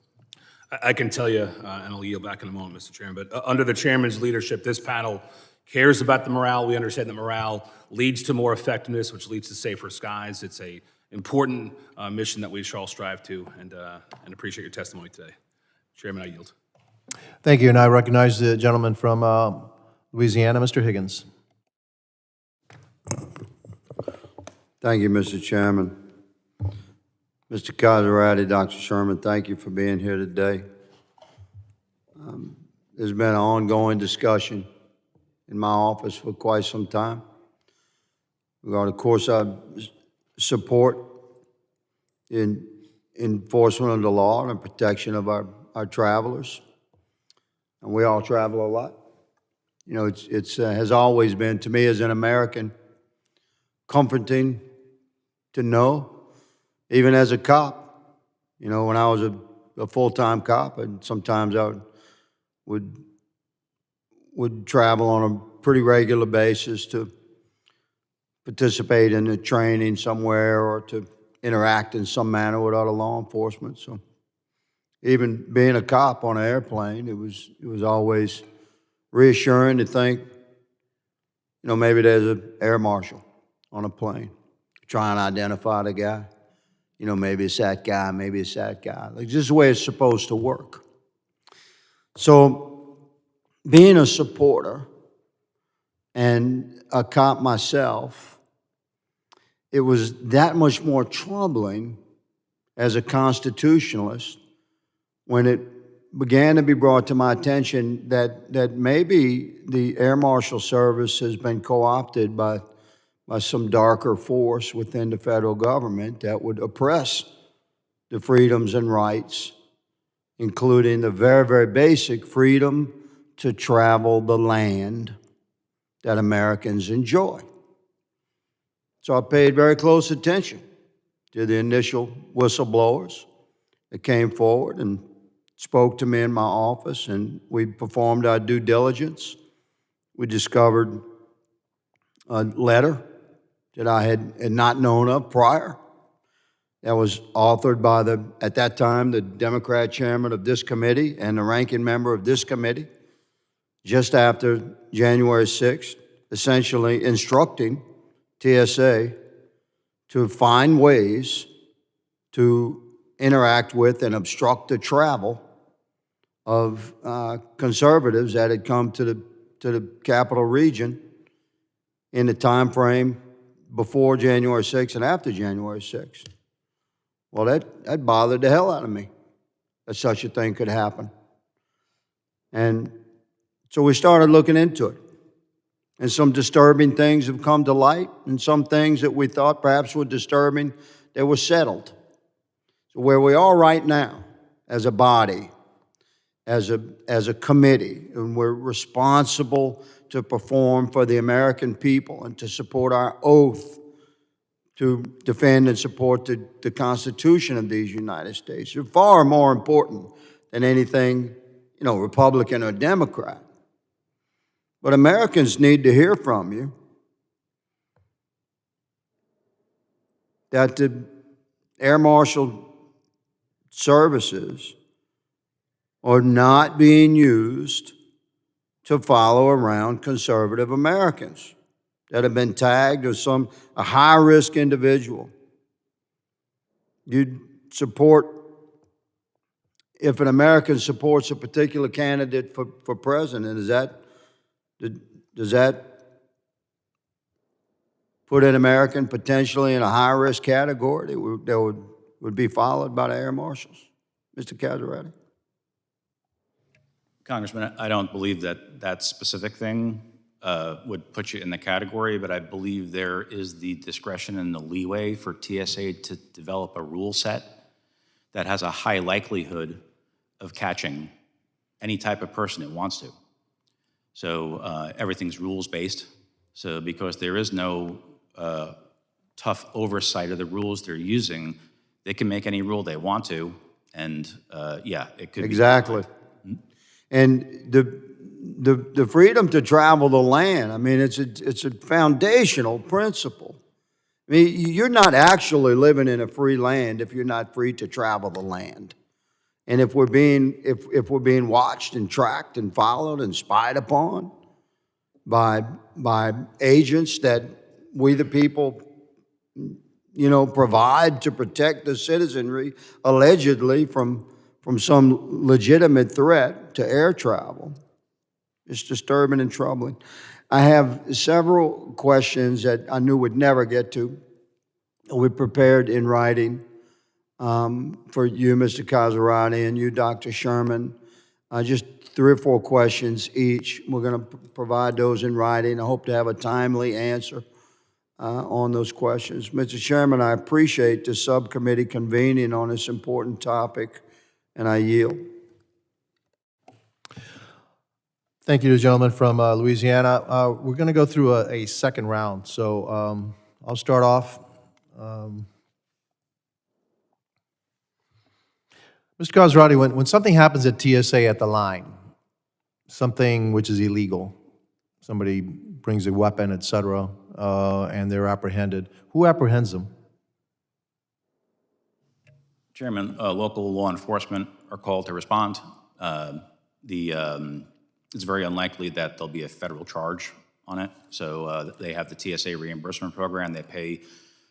I can tell you, and I'll yield back in a moment, Mr. Chairman, but under the chairman's leadership, this panel cares about the morale. We understand that morale leads to more effectiveness, which leads to safer skies. It's an important mission that we shall all strive to, and appreciate your testimony today. Chairman, I yield. Thank you, and I recognize the gentleman from Louisiana, Mr. Higgins. Thank you, Mr. Chairman. Mr. Casaretti, Dr. Sherman, thank you for being here today. There's been an ongoing discussion in my office for quite some time regarding, of course, our support in enforcement of the law and protection of our travelers. And we all travel a lot. It has always been, to me as an American, comforting to know, even as a cop, when I was a full-time cop, and sometimes I would travel on a pretty regular basis to participate in a training somewhere or to interact in some manner with other law enforcement. So even being a cop on an airplane, it was always reassuring to think, maybe there's an air marshal on a plane. Try and identify the guy. Maybe it's that guy, maybe it's that guy. Like, this is the way it's supposed to work. So being a supporter and a cop myself, it was that much more troubling as a constitutionalist when it began to be brought to my attention that maybe the Air Marshal Service has been co-opted by some darker force within the federal government that would oppress the freedoms and rights, including the very, very basic freedom to travel the land that Americans enjoy. So I paid very close attention to the initial whistleblowers that came forward and spoke to me in my office, and we performed our due diligence. We discovered a letter that I had not known of prior, that was authored by at that time, the Democrat chairman of this committee and the ranking member of this committee, just after January 6th, essentially instructing TSA to find ways to interact with and obstruct the travel of conservatives that had come to the capital region in the time frame before January 6th and after January 6th. Well, that bothered the hell out of me, that such a thing could happen. And So we started looking into it. And some disturbing things have come to light, and some things that we thought perhaps were disturbing, they were settled. So where we are right now, as a body, as a committee, and we're responsible to perform for the American people and to support our oath to defend and support the Constitution of these United States. They're far more important than anything, Republican or Democrat. But Americans need to hear from you that the Air Marshal services are not being used to follow around conservative Americans that have been tagged as a high-risk individual. You'd support, if an American supports a particular candidate for president, does that put an American potentially in a high-risk category that would be followed by the Air Marshals? Mr. Casarati? Congressman, I don't believe that specific thing would put you in the category, but I believe there is the discretion and the leeway for TSA to develop a rule set that has a high likelihood of catching any type of person it wants to. So everything's rules-based. So because there is no tough oversight of the rules they're using, they can make any rule they want to, and yeah, it could exactly. And the freedom to travel the land, I mean, it's a foundational principle. I mean, you're not actually living in a free land if you're not free to travel the land. And if we're being watched and tracked and followed and spied upon by agents that we the people, provide to protect the citizenry, allegedly from some legitimate threat to air travel, it's disturbing and troubling. I have several questions that I knew we'd never get to. We prepared in writing for you, Mr. Casarati, and you, Dr. Sherman. Just 3 or 4 questions each. We're going to provide those in writing. I hope to have a timely answer on those questions. Mr. Chairman, I appreciate the subcommittee convening on this important topic, and I yield. Thank you to the gentleman from Louisiana. We're going to go through a second round. So I'll start off. Mr. Casarati, when something happens at TSA at the line, something which is illegal, somebody brings a weapon, et cetera, and they're apprehended, who apprehends them? Chairman, local law enforcement are called to respond. It's very unlikely that there'll be a federal charge on it. So they have the TSA reimbursement program. They pay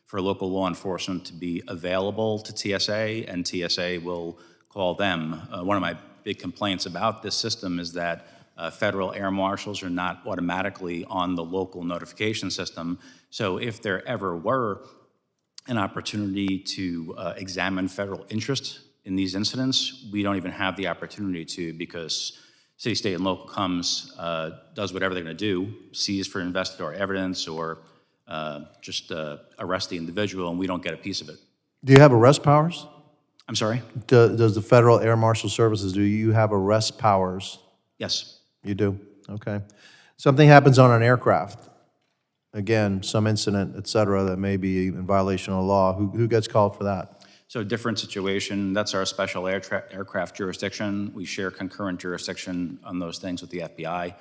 for local law enforcement to be available to TSA, and TSA will call them. One of my big complaints about this system is that federal air marshals are not automatically on the local notification system. So if there ever were an opportunity to examine federal interest in these incidents, we don't even have the opportunity to, because city, state, and local comes, does whatever they're going to do, seize for investigatory evidence, or just arrest the individual, and we don't get a piece of it. Do you have arrest powers? I'm sorry? Does the Federal Air Marshal Services, do you have arrest powers? Yes. You do? Okay. Something happens on an aircraft, again, some incident, et cetera, that may be in violation of law. Who gets called for that? So different situation. That's our special aircraft jurisdiction. We share concurrent jurisdiction on those things with the FBI.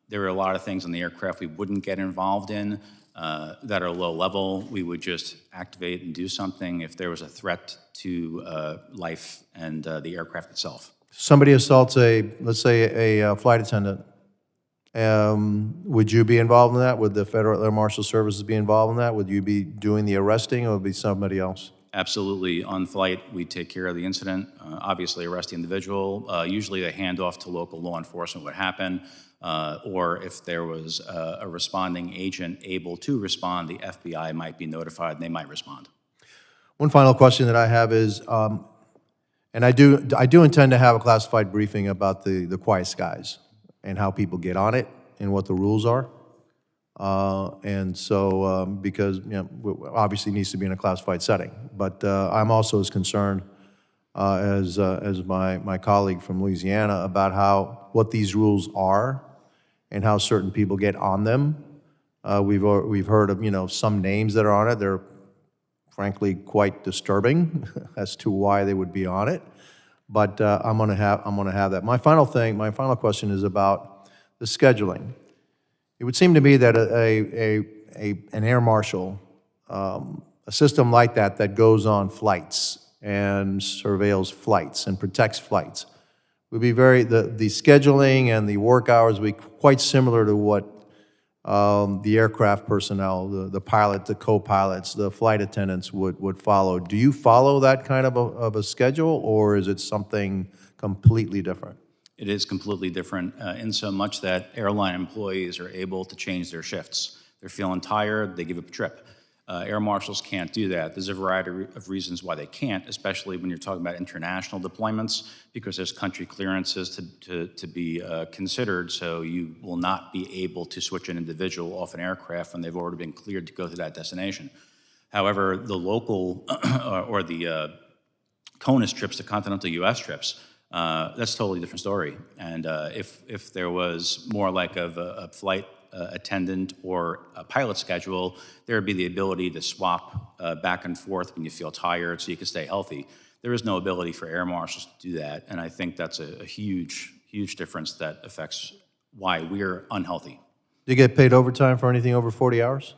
There are a lot of things on the aircraft we wouldn't get involved in that are low level. We would just activate and do something if there was a threat to life and the aircraft itself. Somebody assaults let's say a flight attendant. Would you be involved in that? Would the Federal Air Marshal Services be involved in that? Would you be doing the arresting, or would it be somebody else? Absolutely. On flight, we take care of the incident. Obviously, arrest the individual. Usually, a handoff to local law enforcement would happen. Or if there was a responding agent able to respond, the FBI might be notified and they might respond. One final question that I have is, and I do intend to have a classified briefing about the quiet skies. and how people get on it and what the rules are. And so, because, obviously it needs to be in a classified setting. But I'm also as concerned as my colleague from Louisiana about what these rules are and how certain people get on them. We've heard of, some names that are on it. They're frankly quite disturbing as to why they would be on it. But I'm gonna have that. My final question is about the scheduling. It would seem to me that an air marshal, a system like that goes on flights and surveils flights and protects flights, would be the scheduling and the work hours would be quite similar to what the aircraft personnel, the pilot, the co-pilots, the flight attendants would follow. Do you follow that kind of a schedule, or is it something completely different? It is completely different in so much that airline employees are able to change their shifts. They're feeling tired, they give up a trip. Air marshals can't do that. There's a variety of reasons why they can't, especially when you're talking about international deployments, because there's country clearances to be considered, so you will not be able to switch an individual off an aircraft when they've already been cleared to go to that destination. However, the local or the CONUS trips, the continental U.S. trips, that's a totally different story. And if there was more like of a flight attendant or a pilot schedule, there would be the ability to swap back and forth when you feel tired so you can stay healthy. There is no ability for air marshals to do that, and I think that's a huge, huge difference that affects why we're unhealthy. Do you get paid overtime for anything over 40 hours?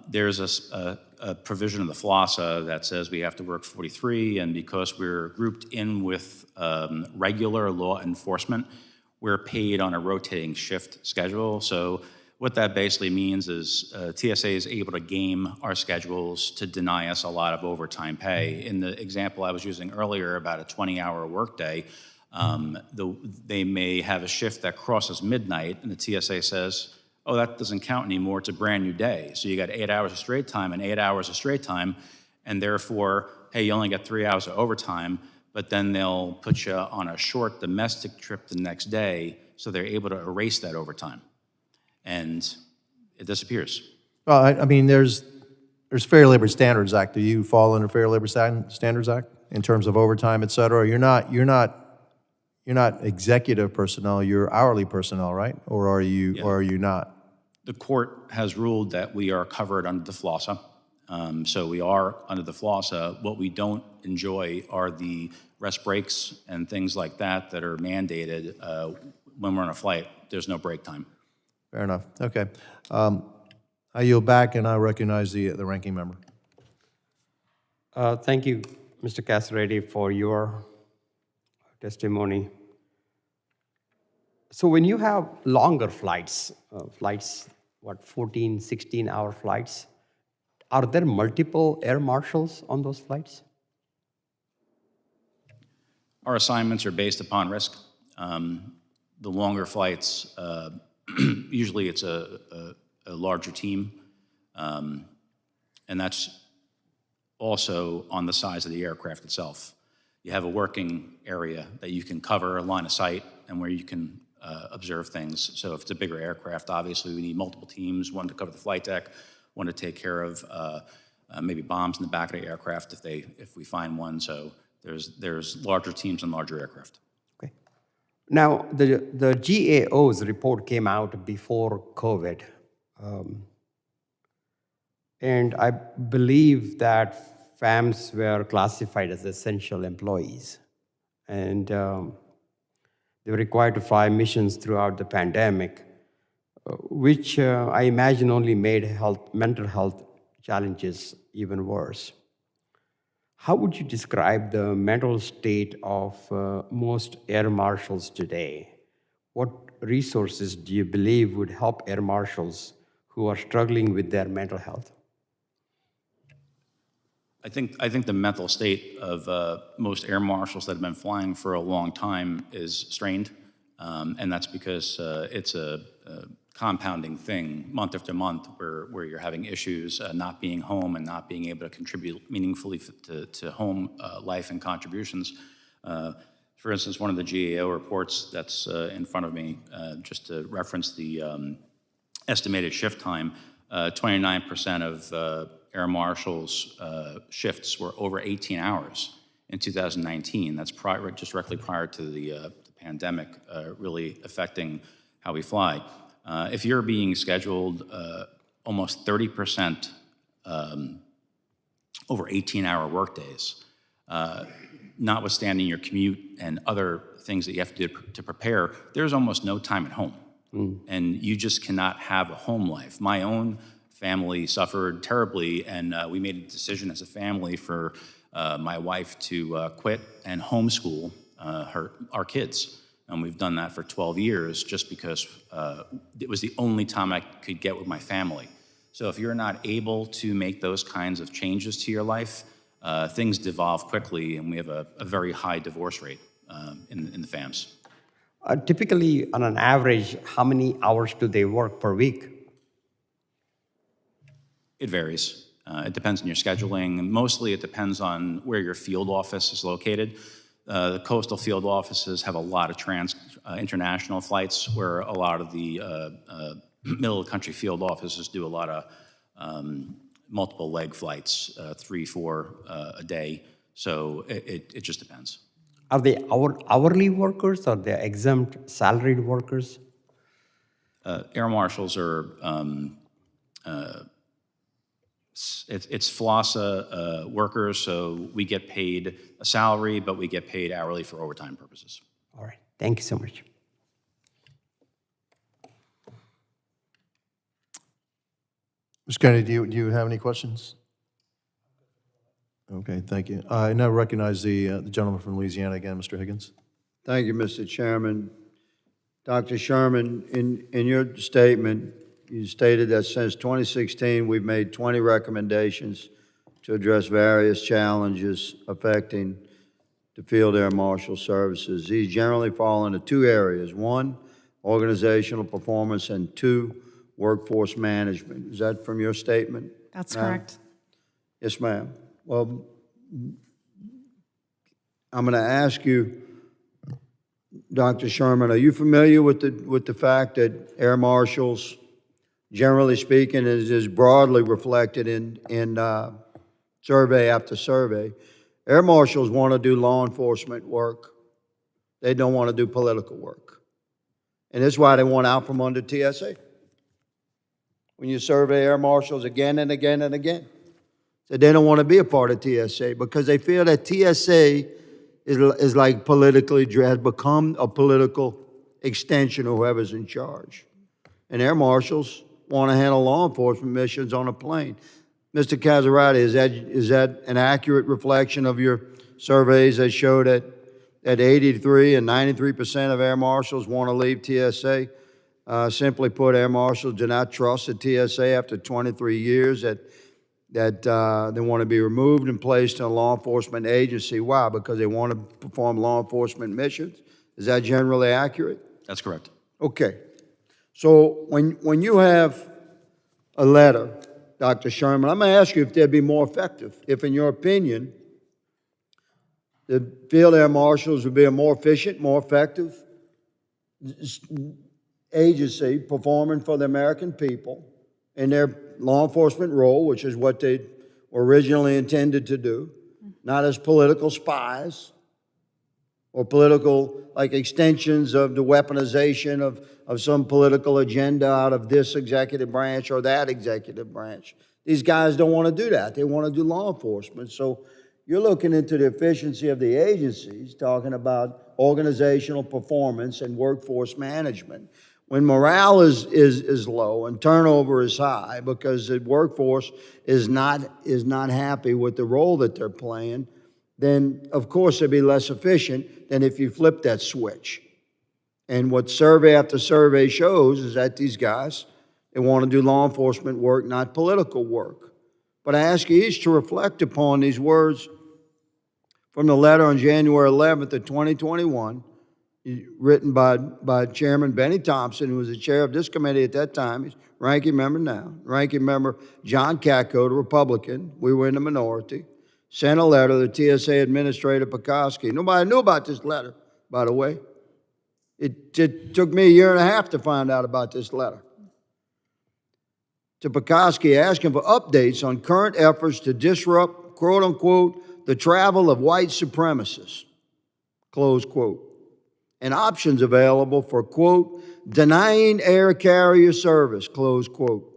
There's a provision of the FLOSSA that says we have to work 43, and because we're grouped in with regular law enforcement, we're paid on a rotating shift schedule. So what that basically means is TSA is able to game our schedules to deny us a lot of overtime pay. In the example I was using earlier about a 20-hour workday, they may have a shift that crosses midnight, and the TSA says, oh, that doesn't count anymore, it's a brand new day. So you got 8 hours of straight time and 8 hours of straight time, and therefore, hey, you only got 3 hours of overtime, but then they'll put you on a short domestic trip the next day, so they're able to erase that overtime. And it disappears. Well, I mean, there's Fair Labor Standards Act. Do you fall under Fair Labor Standards Act in terms of overtime, et cetera? You're not executive personnel, you're hourly personnel, right? Or are you, Yeah. or are you not? The court has ruled that we are covered under the FLOSSA. So we are under the FLOSSA. What we don't enjoy are the rest breaks and things like that are mandated when we're on a flight. There's no break time. Fair enough. Okay. I yield back, and I recognize the ranking member. Thank you, Mr. Casaretti, for your testimony. So when you have longer flights, 14, 16-hour flights, are there multiple air marshals on those flights? Our assignments are based upon risk. The longer flights, usually it's a larger team, and that's also on the size of the aircraft itself. You have a working area that you can cover, a line of sight, and where you can observe things. So if it's a bigger aircraft, obviously we need multiple teams, one to cover the flight deck, one to take care of maybe bombs in the back of the aircraft if we find one. So there's larger teams and larger aircraft. Okay. Now, the GAO's report came out before COVID, and I believe that FAMs were classified as essential employees, and they were required to fly missions throughout the pandemic, which I imagine only made mental health challenges even worse. How would you describe the mental state of most air marshals today? What resources do you believe would help air marshals who are struggling with their mental health? I think the mental state of most air marshals that have been flying for a long time is strained, and that's because it's a compounding thing month after month where you're having issues not being home and not being able to contribute meaningfully to home life and contributions. For instance, one of the GAO reports that's in front of me, just to reference the estimated shift time, 29% of air marshals' shifts were over 18 hours in 2019. That's just directly prior to the pandemic really affecting how we fly. If you're being scheduled almost 30% over 18-hour workdays, notwithstanding your commute and other things that you have to do to prepare, there's almost no time at home. And you just cannot have a home life. My own family suffered terribly, and we made a decision as a family for my wife to quit and homeschool our kids. And we've done that for 12 years just because it was the only time I could get with my family. So if you're not able to make those kinds of changes to your life, things devolve quickly, and we have a very high divorce rate in the FAMs. Typically, on an average, how many hours do they work per week? It varies. It depends on your scheduling. Mostly it depends on where your field office is located. The coastal field offices have a lot of international flights, where a lot of the middle of the country field offices do a lot of multiple leg flights, 3, 4 a day. So it just depends. Are they hourly workers or they're exempt salaried workers? Air marshals are, it's FLOSSA workers, so we get paid a salary, but we get paid hourly for overtime purposes. All right, thank you so much. Mr. Kennedy, do you have any questions? Okay, thank you. I now recognize the gentleman from Louisiana again, Mr. Higgins. Thank you, Mr. Chairman. Dr. Sherman, in your statement, you stated that since 2016, we've made 20 recommendations to address various challenges affecting the Field Air Marshal Services. These generally fall into 2 areas. 1, organizational performance, and 2, workforce management. Is that from your statement? That's correct. Yes, ma'am. Well, I'm going to ask you, Dr. Sherman, are you familiar with the fact that air marshals, generally speaking, is broadly reflected in survey after survey? Air marshals want to do law enforcement work. They don't want to do political work. And that's why they want out from under TSA. When you survey air marshals again and again and again, that they don't want to be a part of TSA because they feel that TSA is like politically, has become a political extension of whoever's in charge. And air marshals want to handle law enforcement missions on a plane. Mr. Casarati, is that an accurate reflection of your surveys that show that 83 and 93% of air marshals want to leave TSA? Simply put, air marshals do not trust the TSA after 23 years, that they want to be removed and placed in a law enforcement agency. Why? Because they want to perform law enforcement missions? Is that generally accurate? That's correct. Okay. So when you have a letter, Dr. Sherman, I'm going to ask you if they'd be more effective, if in your opinion, the field air marshals would be a more efficient, more effective agency performing for the American people in their law enforcement role, which is what they were originally intended to do, not as political spies or political, like, extensions of the weaponization of some political agenda out of this executive branch or that executive branch. These guys don't want to do that. They want to do law enforcement. So you're looking into the efficiency of the agencies, talking about organizational performance and workforce management. When morale is low and turnover is high because the workforce is not happy with the role that they're playing, then of course they'd be less efficient than if you flip that switch. And what survey after survey shows is that these guys, they want to do law enforcement work, not political work. But I ask you each to reflect upon these words from the letter on January 11th of 2021, written by Chairman Benny Thompson, who was the chair of this committee at that time. He's ranking member now. Ranking member John Katko, the Republican, we were in the minority, sent a letter to TSA Administrator Pekoski. Nobody knew about this letter by the way. It took me a year and a half to find out about this letter. To Pekoski asking for updates on current efforts to disrupt, quote unquote, the travel of white supremacists, close quote, and options available for, quote, denying air carrier service, close quote,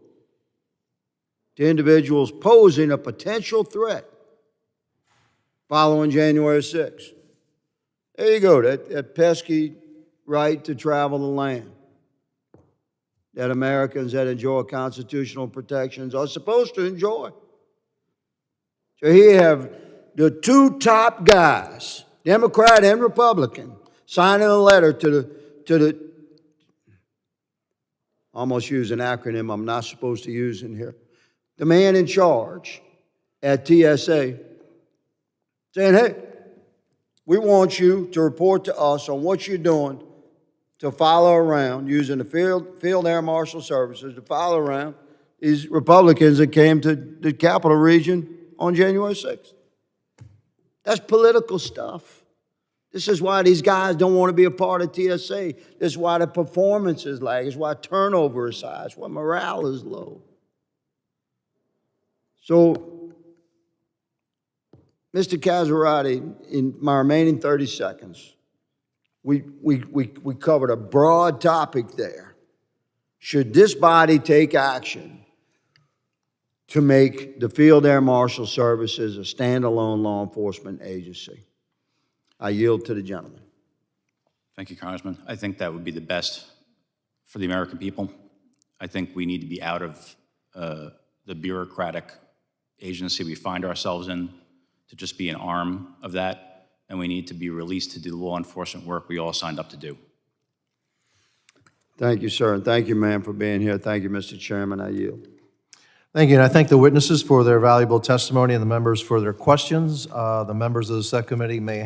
to individuals posing a potential threat following January 6th. There you go, that pesky right to travel the land that Americans that enjoy constitutional protections are supposed to enjoy. So here you have the two top guys, Democrat and Republican, signing a letter to the almost use an acronym I'm not supposed to use in here, the man in charge at TSA, saying, hey, we want you to report to us on what you're doing to follow around, using the Field Air Marshal Services to follow around these Republicans that came to the capital region on January 6th. That's political stuff. This is why these guys don't want to be a part of TSA. This is why the performance is lag. This is why turnover is high. It's why morale is low. So, Mr. Casarati, in my remaining 30 seconds, we covered a broad topic there. Should this body take action to make the Field Air Marshal Services a standalone law enforcement agency? I yield to the gentleman. Thank you, Congressman. I think that would be the best for the American people. I think we need to be out of the bureaucratic agency we find ourselves in to just be an arm of that. And we need to be released to do the law enforcement work we all signed up to do. Thank you, sir, and thank you, ma'am, for being here. Thank you, Mr. Chairman. I yield. Thank you, and I thank the witnesses for their valuable testimony and the members for their questions. The members of the subcommittee may